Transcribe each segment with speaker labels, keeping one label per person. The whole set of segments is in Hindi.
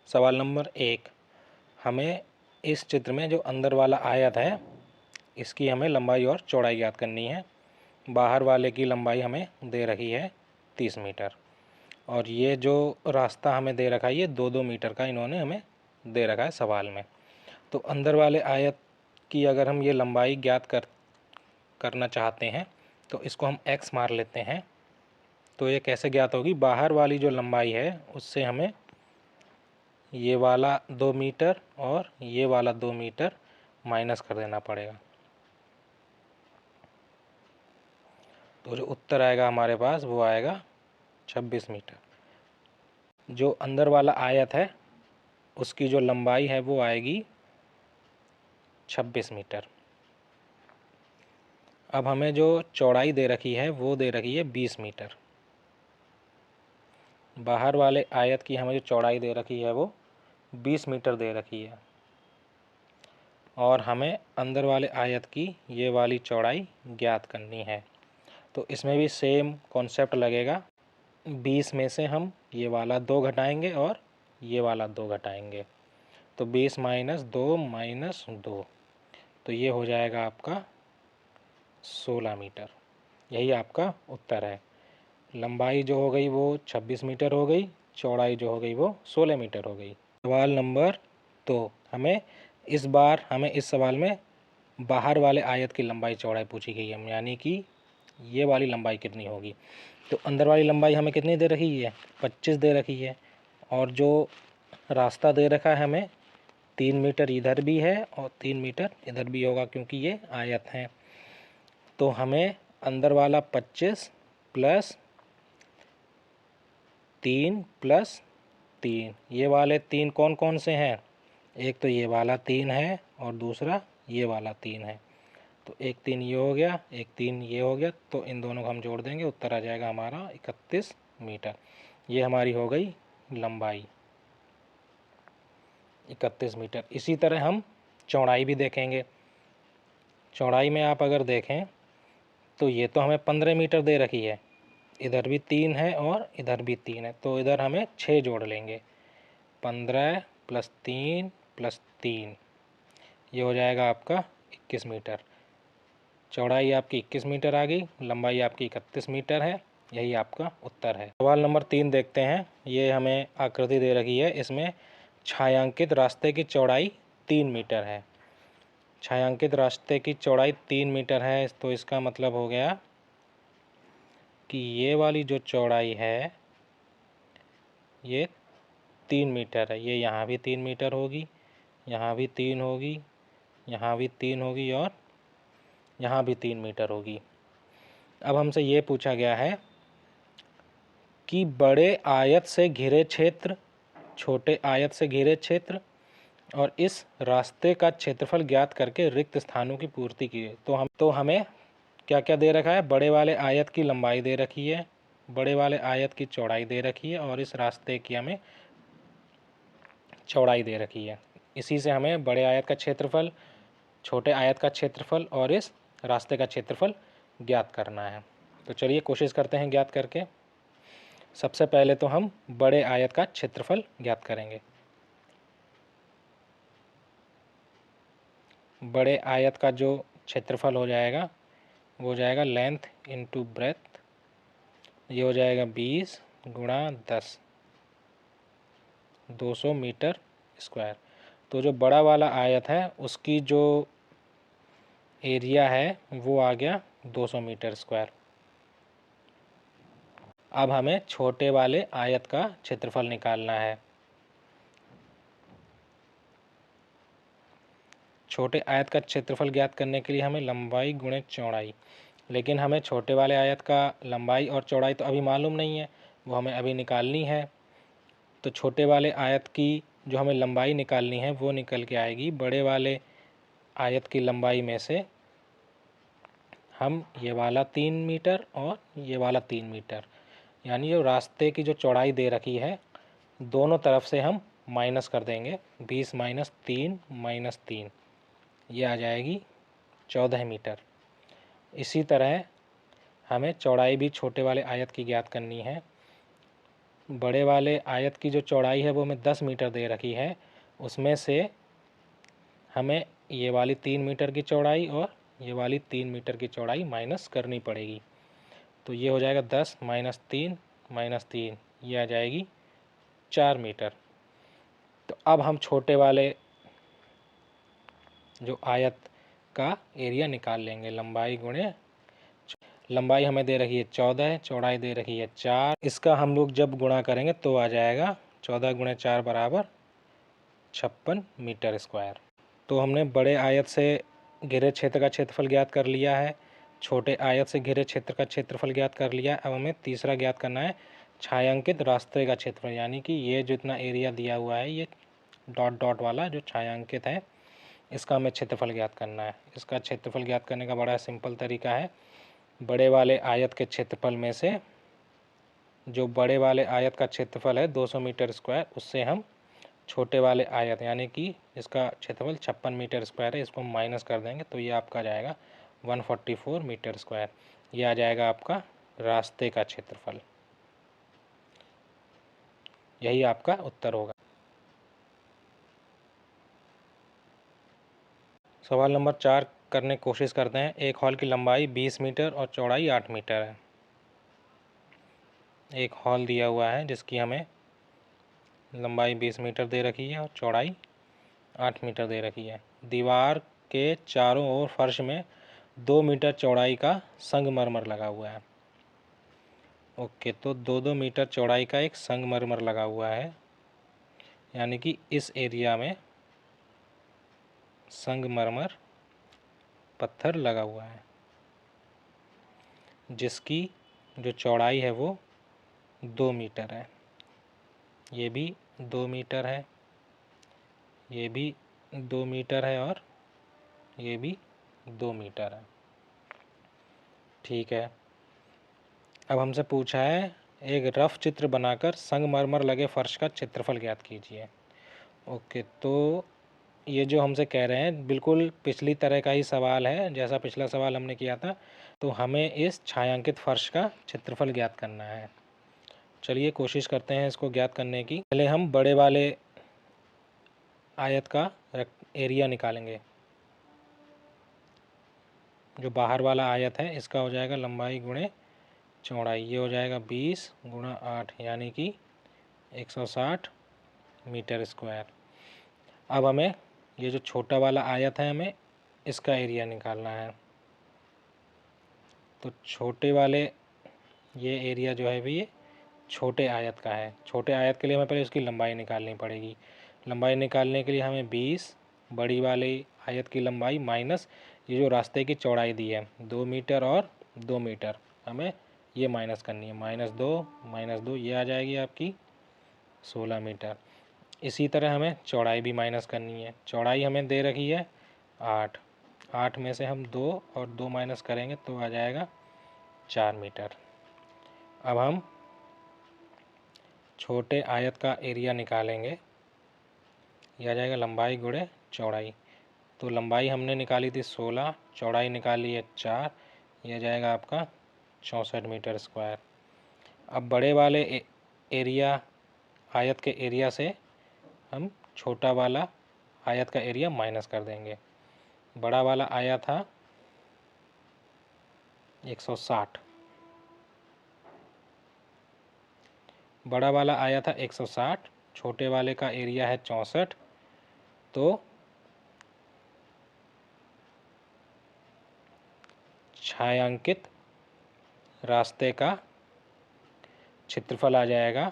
Speaker 1: सवाल नंबर 1, हमें इस चित्र में जो अंदर वाला आयत है इसकी हमें लंबाई और चौड़ाई ज्ञात करनी है। बाहर वाले की लंबाई हमें दे रखी है 30 मीटर और ये जो रास्ता हमें दे रखा है ये 2-2 मीटर का इन्होंने हमें दे रखा है सवाल में। तो अंदर वाले आयत की अगर हम ये लंबाई ज्ञात करना चाहते हैं तो इसको हम x मार लेते हैं। तो ये कैसे ज्ञात होगी, बाहर वाली जो लंबाई है उससे हमें ये वाला 2 मीटर और ये वाला 2 मीटर माइनस कर देना पड़ेगा। तो जो उत्तर आएगा हमारे पास वो आएगा 26 मीटर। जो अंदर वाला आयत है उसकी जो लंबाई है वो आएगी 26 मीटर। अब हमें जो चौड़ाई दे रखी है वो दे रखी है 20 मीटर। बाहर वाले आयत की हमें जो चौड़ाई दे रखी है वो 20 मीटर दे रखी है और हमें अंदर वाले आयत की ये वाली चौड़ाई ज्ञात करनी है। तो इसमें भी सेम कॉन्सेप्ट लगेगा। 20 में से हम ये वाला 2 घटाएंगे और ये वाला 2 घटाएंगे तो 20 माइनस 2 माइनस 2, तो ये हो जाएगा आपका 16 मीटर। यही आपका उत्तर है। लंबाई जो हो गई वो 26 मीटर हो गई, चौड़ाई जो हो गई वो 16 मीटर हो गई। सवाल नंबर 2, हमें इस सवाल में बाहर वाले आयत की लंबाई चौड़ाई पूछी गई है, यानी कि ये वाली लंबाई कितनी होगी। तो अंदर वाली लंबाई हमें कितनी दे रखी है, 25 दे रखी है और जो रास्ता दे रखा है हमें 3 मीटर इधर भी है और 3 मीटर इधर भी होगा क्योंकि ये आयत है। तो हमें अंदर वाला 25 प्लस 3 प्लस 3, ये वाले 3 कौन कौन से हैं, एक तो ये वाला 3 है और दूसरा ये वाला 3 है। तो एक 3 ये हो गया, एक 3 ये हो गया, तो इन दोनों को हम जोड़ देंगे, उत्तर आ जाएगा हमारा 31 मीटर। ये हमारी हो गई लंबाई 31 मीटर। इसी तरह हम चौड़ाई भी देखेंगे। चौड़ाई में आप अगर देखें तो ये तो हमें 15 मीटर दे रखी है, इधर भी 3 है और इधर भी 3 है, तो इधर हमें 6 जोड़ लेंगे। 15 प्लस 3 प्लस 3, ये हो जाएगा आपका 21 मीटर। चौड़ाई आपकी 21 मीटर आ गई, लंबाई आपकी 31 मीटर है। यही आपका उत्तर है। सवाल नंबर 3 देखते हैं। ये हमें आकृति दे रखी है, इसमें छायांकित रास्ते की चौड़ाई 3 मीटर है। छायांकित रास्ते की चौड़ाई 3 मीटर है, तो इसका मतलब हो गया कि ये वाली जो चौड़ाई है ये 3 मीटर है। ये यहाँ भी 3 मीटर होगी, यहाँ भी 3 होगी, यहाँ भी 3 होगी और यहाँ भी 3 मीटर होगी। अब हमसे ये पूछा गया है कि बड़े आयत से घिरे क्षेत्र, छोटे आयत से घिरे क्षेत्र और इस रास्ते का क्षेत्रफल ज्ञात करके रिक्त स्थानों की पूर्ति कीजिए। तो हमें क्या क्या दे रखा है, बड़े वाले आयत की लंबाई दे रखी है, बड़े वाले आयत की चौड़ाई दे रखी है और इस रास्ते की हमें चौड़ाई दे रखी है। इसी से हमें बड़े आयत का क्षेत्रफल, छोटे आयत का क्षेत्रफल और इस रास्ते का क्षेत्रफल ज्ञात करना है। तो चलिए कोशिश करते हैं ज्ञात करके। सबसे पहले तो हम बड़े आयत का क्षेत्रफल ज्ञात करेंगे। बड़े आयत का जो क्षेत्रफल हो जाएगा वो हो जाएगा लेंथ इंटू ब्रेथ, ये हो जाएगा 20 गुणा 10, 200 मीटर स्क्वायर। तो जो बड़ा वाला आयत है उसकी जो एरिया है वो आ गया 200 मीटर स्क्वायर। अब हमें छोटे वाले आयत का क्षेत्रफल निकालना है। छोटे आयत का क्षेत्रफल ज्ञात करने के लिए हमें लंबाई गुणे चौड़ाई, लेकिन हमें छोटे वाले आयत का लंबाई और चौड़ाई तो अभी मालूम नहीं है, वो हमें अभी निकालनी है। तो छोटे वाले आयत की जो हमें लंबाई निकालनी है वो निकल के आएगी बड़े वाले आयत की लंबाई में से हम ये वाला 3 मीटर और ये वाला 3 मीटर, यानी जो रास्ते की जो चौड़ाई दे रखी है दोनों तरफ से हम माइनस कर देंगे। 20 माइनस 3 माइनस 3, ये आ जाएगी 14 मीटर। इसी तरह हमें चौड़ाई भी छोटे वाले आयत की ज्ञात करनी है। बड़े वाले आयत की जो चौड़ाई है वो हमें 10 मीटर दे रखी है, उसमें से हमें ये वाली 3 मीटर की चौड़ाई और ये वाली 3 मीटर की चौड़ाई माइनस करनी पड़ेगी। तो ये हो जाएगा 10 माइनस तीन, ये आ जाएगी 4 मीटर। तो अब हम छोटे वाले जो आयत का एरिया निकाल लेंगे। लंबाई गुणे, लंबाई हमें दे रखी है 14, चौड़ाई दे रखी है 4। इसका हम लोग जब गुणा करेंगे तो आ जाएगा 14 गुणे 4 बराबर 56 मीटर स्क्वायर। तो हमने बड़े आयत से घिरे क्षेत्र का क्षेत्रफल ज्ञात कर लिया है, छोटे आयत से घिरे क्षेत्र का क्षेत्रफल ज्ञात कर लिया है। अब हमें तीसरा ज्ञात करना है छायांकित रास्ते का क्षेत्रफल, यानी कि ये जितना एरिया दिया हुआ है, ये डॉट डॉट वाला जो छायांकित है, इसका हमें क्षेत्रफल ज्ञात करना है। इसका क्षेत्रफल ज्ञात करने का बड़ा सिंपल तरीका है, बड़े वाले आयत के क्षेत्रफल में से जो बड़े वाले आयत का क्षेत्रफल है 200 मीटर स्क्वायर, उससे हम छोटे वाले आयत यानी कि इसका क्षेत्रफल 56 मीटर स्क्वायर है, इसको हम माइनस कर देंगे तो ये आपका जाएगा 144 मीटर स्क्वायर। ये आ जाएगा आपका रास्ते का क्षेत्रफल। यही आपका उत्तर होगा। सवाल नंबर 4 करने की कोशिश करते हैं। एक हॉल की लंबाई 20 मीटर और चौड़ाई 8 मीटर है। एक हॉल दिया हुआ है जिसकी हमें लंबाई 20 मीटर दे रखी है और चौड़ाई 8 मीटर दे रखी है। दीवार के चारों ओर फर्श में 2 मीटर चौड़ाई का संगमरमर लगा हुआ है। ओके, तो 2-2 मीटर चौड़ाई का एक संगमरमर लगा हुआ है, यानी कि इस एरिया में संगमरमर पत्थर लगा हुआ है, जिसकी जो चौड़ाई है वो 2 मीटर है। ये भी 2 मीटर है, ये भी 2 मीटर है और ये भी 2 मीटर है। ठीक है, अब हमसे पूछा है एक रफ चित्र बनाकर संगमरमर लगे फर्श का क्षेत्रफल ज्ञात कीजिए। ओके, तो ये जो हमसे कह रहे हैं बिल्कुल पिछली तरह का ही सवाल है जैसा पिछला सवाल हमने किया था। तो हमें इस छायांकित फर्श का क्षेत्रफल ज्ञात करना है। चलिए कोशिश करते हैं इसको ज्ञात करने की। पहले हम बड़े वाले आयत का एरिया निकालेंगे। जो बाहर वाला आयत है इसका हो जाएगा लंबाई गुणे चौड़ाई, ये हो जाएगा 20 गुणा 8 यानी कि 160 मीटर स्क्वायर। अब हमें ये जो छोटा वाला आयत है हमें इसका एरिया निकालना है। तो छोटे वाले ये एरिया जो है भी ये छोटे आयत का है। छोटे आयत के लिए हमें पहले उसकी लंबाई निकालनी पड़ेगी। लंबाई निकालने के लिए हमें 20 बड़ी वाले आयत की लंबाई माइनस ये जो रास्ते की चौड़ाई दी है 2 मीटर और 2 मीटर, हमें ये माइनस करनी है। माइनस दो ये आ जाएगी आपकी 16 मीटर। इसी तरह हमें चौड़ाई भी माइनस करनी है। चौड़ाई हमें दे रखी है 8 में से हम 2 और 2 माइनस करेंगे तो आ जाएगा 4 मीटर। अब हम छोटे आयत का एरिया निकालेंगे। यह आ जाएगा लंबाई गुणे चौड़ाई। तो लंबाई हमने निकाली थी 16, चौड़ाई निकाली है 4, यह जाएगा आपका 64 मीटर स्क्वायर। अब बड़े वाले एरिया आयत के एरिया से हम छोटा वाला आयत का एरिया माइनस कर देंगे। बड़ा वाला आया था 160, बड़ा वाला आया था 160, छोटे वाले का एरिया है 64। तो छायांकित रास्ते का क्षेत्रफल आ जाएगा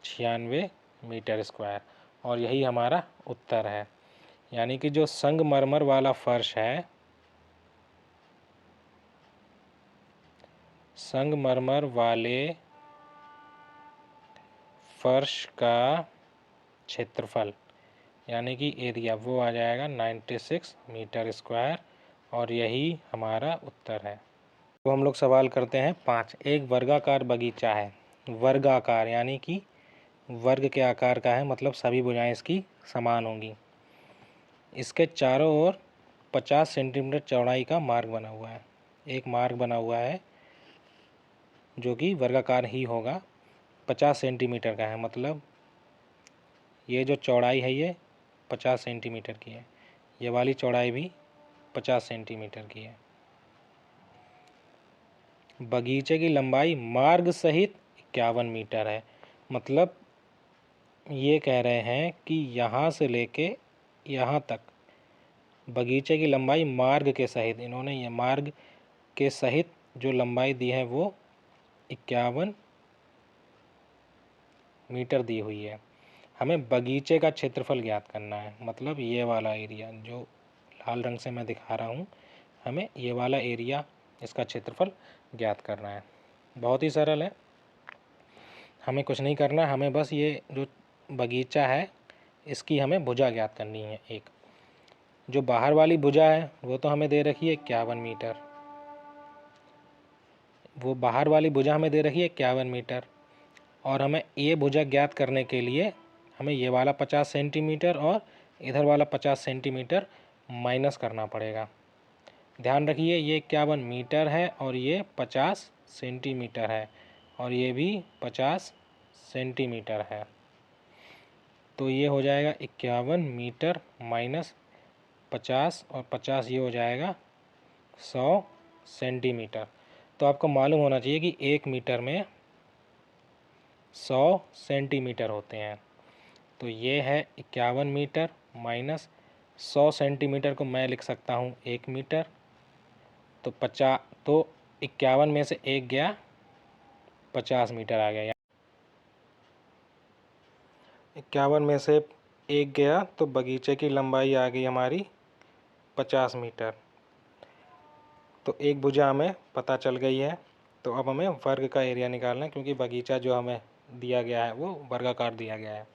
Speaker 1: 96 मीटर स्क्वायर और यही हमारा उत्तर है। यानी कि जो संगमरमर वाला फर्श है, संगमरमर वाले फर्श का क्षेत्रफल यानी कि एरिया वो आ जाएगा 96 मीटर स्क्वायर और यही हमारा उत्तर है। तो हम लोग सवाल करते हैं 5। एक वर्गाकार बगीचा है। वर्गाकार यानी कि वर्ग के आकार का है, मतलब सभी भुजाएं इसकी समान होंगी। इसके चारों ओर 50 सेंटीमीटर चौड़ाई का मार्ग बना हुआ है। एक मार्ग बना हुआ है जो कि वर्गाकार ही होगा, 50 सेंटीमीटर का है। मतलब ये जो चौड़ाई है ये 50 सेंटीमीटर की है, ये वाली चौड़ाई भी 50 सेंटीमीटर की है। बगीचे की लंबाई मार्ग सहित 51 मीटर है। मतलब ये कह रहे हैं कि यहाँ से लेके यहाँ तक बगीचे की लंबाई मार्ग के सहित, इन्होंने ये मार्ग के सहित जो लंबाई दी है वो 51 मीटर दी हुई है। हमें बगीचे का क्षेत्रफल ज्ञात करना है। मतलब ये वाला एरिया जो लाल रंग से मैं दिखा रहा हूँ, हमें ये वाला एरिया, इसका क्षेत्रफल ज्ञात करना है। बहुत ही सरल है, हमें कुछ नहीं करना, हमें बस ये जो बगीचा है इसकी हमें भुजा ज्ञात करनी है। एक जो बाहर वाली भुजा है वो तो हमें दे रखी है 51 मीटर, वो बाहर वाली भुजा हमें दे रखी है 51 मीटर। और हमें ये भुजा ज्ञात करने के लिए हमें ये वाला 50 सेंटीमीटर और इधर वाला 50 सेंटीमीटर माइनस करना पड़ेगा। ध्यान रखिए ये 51 मीटर है और ये 50 सेंटीमीटर है और ये भी 50 सेंटीमीटर है। तो ये हो जाएगा 51 मीटर माइनस 50 और 50 ये हो जाएगा 100 सेंटीमीटर। तो आपको मालूम होना चाहिए कि 1 मीटर में 100 सेंटीमीटर होते हैं। तो ये है 51 मीटर माइनस 100 सेंटीमीटर को मैं लिख सकता हूँ 1 मीटर। तो 51 में से 1 गया, 50 मीटर आ गया। 51 में से 1 गया तो बगीचे की लंबाई आ गई हमारी 50 मीटर। तो एक भुजा हमें पता चल गई है। तो अब हमें वर्ग का एरिया निकालना है, क्योंकि बगीचा जो हमें दिया गया है वो वर्गाकार दिया गया है।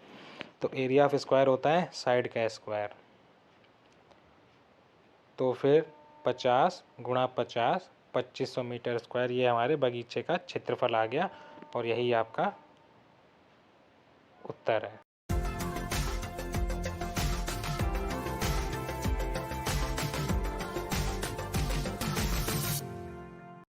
Speaker 1: तो एरिया ऑफ स्क्वायर होता है साइड का स्क्वायर। तो फिर 50 गुणा 50 2500 मीटर स्क्वायर, ये हमारे बगीचे का क्षेत्रफल आ गया और यही आपका उत्तर है।